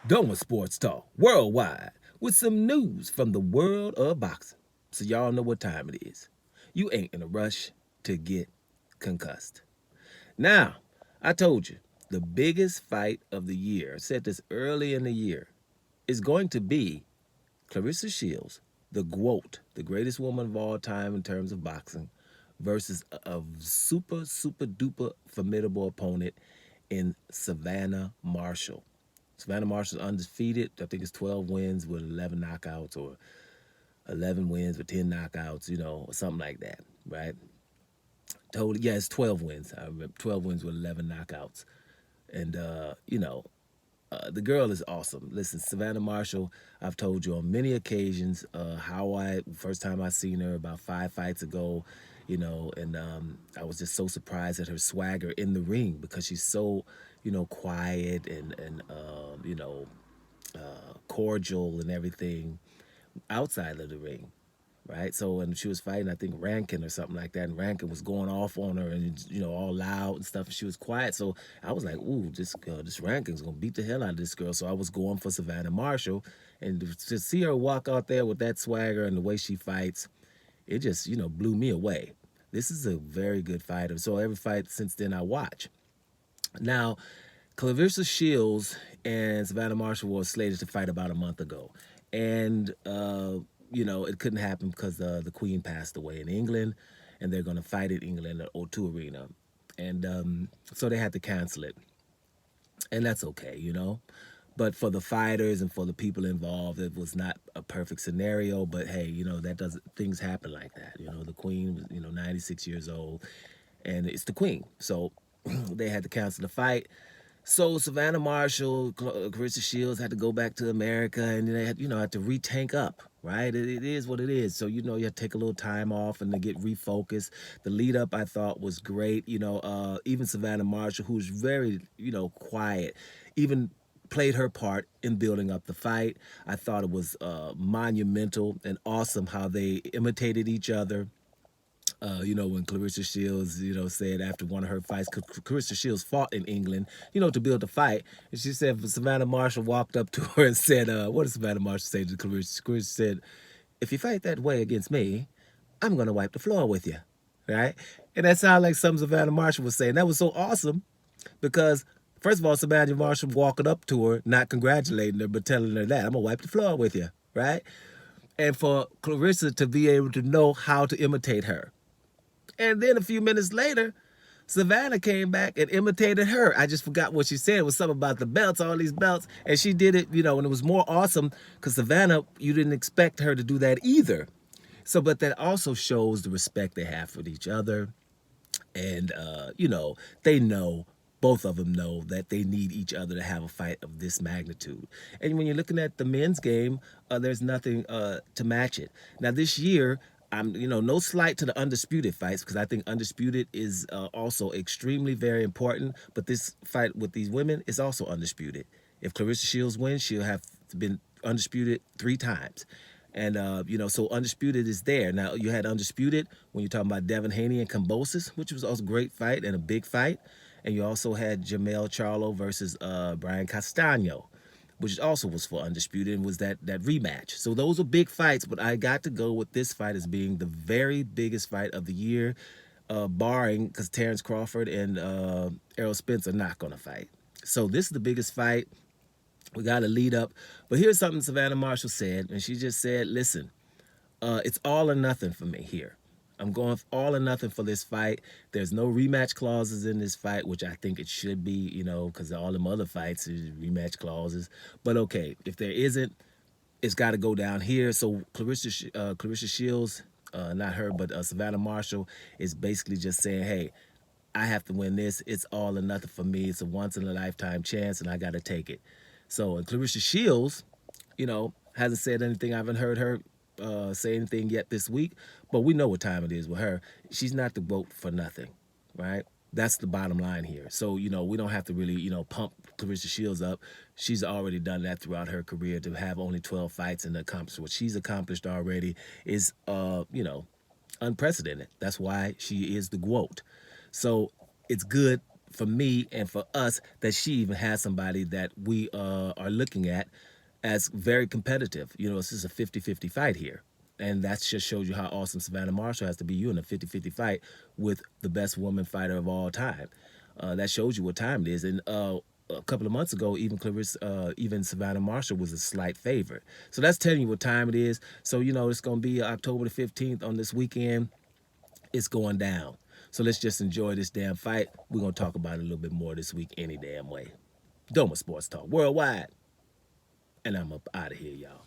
Going Sports Talk worldwide with some news from the world of boxing. So y'all know what time it is. You ain't in a rush to get concussed. Now, I told you, the biggest fight of the year, I said this early in the year, is going to be Claressa Shields, the GOAT, the greatest woman of all time in terms of boxing, versus a super duper formidable opponent in Savannah Marshall. Savannah Marshall's undefeated. I think it's 12 wins with 11 knockouts or 11 wins with 10 knockouts, or something like that, right? Totally, yeah, it's 12 wins. I remember 12 wins with 11 knockouts. And, the girl is awesome. Listen, Savannah Marshall, I've told you on many occasions how first time I seen her about 5 fights ago, and I was just so surprised at her swagger in the ring because she's so, quiet and cordial and everything outside of the ring, right? So when she was fighting, I think Rankin or something like that, and Rankin was going off on her and all loud and stuff, and she was quiet. So I was like, ooh, this Rankin's gonna beat the hell out of this girl. So I was going for Savannah Marshall, and to see her walk out there with that swagger and the way she fights, it just blew me away. This is a very good fighter. So every fight since then I watch. Now, Claressa Shields and Savannah Marshall were slated to fight about a month ago. And, it couldn't happen because the Queen passed away in England, and they're going to fight in England at O2 Arena. And so they had to cancel it. And that's okay. But for the fighters and for the people involved, it was not a perfect scenario. But hey, that doesn't, things happen like that. The Queen was, 96 years old, and it's the Queen. So they had to cancel the fight. So Savannah Marshall, Claressa Shields had to go back to America, and they had to retank up, right? It is what it is. So you have to take a little time off and to get refocused. The lead up I thought was great. Even Savannah Marshall, who's very quiet, even played her part in building up the fight. I thought it was monumental and awesome how they imitated each other. When Claressa Shields, said after one of her fights, Claressa Shields fought in England, to build the fight. And she said, Savannah Marshall walked up to her and said, what did Savannah Marshall say to Claressa? Claressa said, if you fight that way against me, I'm going to wipe the floor with you, right? And that sounded like something Savannah Marshall was saying. That was so awesome because, first of all, Savannah Marshall walking up to her, not congratulating her, but telling her that, I'm going to wipe the floor with you, right? And for Claressa to be able to know how to imitate her. And then a few minutes later, Savannah came back and imitated her. I just forgot what she said. It was something about the belts, all these belts. And she did it, and it was more awesome because Savannah, you didn't expect her to do that either. So, but that also shows the respect they have for each other. And, they know, both of them know that they need each other to have a fight of this magnitude. And when you're looking at the men's game, there's nothing to match it. Now, this year, I'm, no slight to the undisputed fights because I think undisputed is also extremely very important. But this fight with these women is also undisputed. If Claressa Shields wins, she'll have been undisputed 3 times. And, so undisputed is there. Now, you had undisputed when you're talking about Devin Haney and Kambosos, which was also a great fight and a big fight. And you also had Jamel Charlo versus Brian Castano, which also was for undisputed and was that rematch. So those are big fights, but I got to go with this fight as being the very biggest fight of the year, barring because Terrence Crawford and Errol Spence are not going to fight. So this is the biggest fight. We got to lead up. But here's something Savannah Marshall said, and she just said, listen, it's all or nothing for me here. I'm going all or nothing for this fight. There's no rematch clauses in this fight, which I think it should be, because all them other fights is rematch clauses. But okay, if there isn't, it's got to go down here. So Claressa Shields, not her, but Savannah Marshall is basically just saying, hey, I have to win this. It's all or nothing for me. It's a once-in-a-lifetime chance, and I got to take it. So, and Claressa Shields, hasn't said anything. I haven't heard her say anything yet this week, but we know what time it is with her. She's not the GOAT for nothing, right? That's the bottom line here. So, we don't have to really, pump Claressa Shields up. She's already done that throughout her career. To have only 12 fights and accomplish what she's accomplished already is, unprecedented. That's why she is the GOAT. So it's good for me and for us that she even has somebody that we are looking at as very competitive. You know, this is a 50-50 fight here. And that just shows you how awesome Savannah Marshall has to be. You in a 50-50 fight with the best woman fighter of all time. That shows you what time it is. And a couple of months ago, even Savannah Marshall was a slight favorite. So that's telling you what time it is. So, you know, it's going to be October the 15th on this weekend. It's going down. So let's just enjoy this damn fight. We're going to talk about it a little bit more this week any damn way. Doma Sports Talk Worldwide. And I'm up out of here, y'all.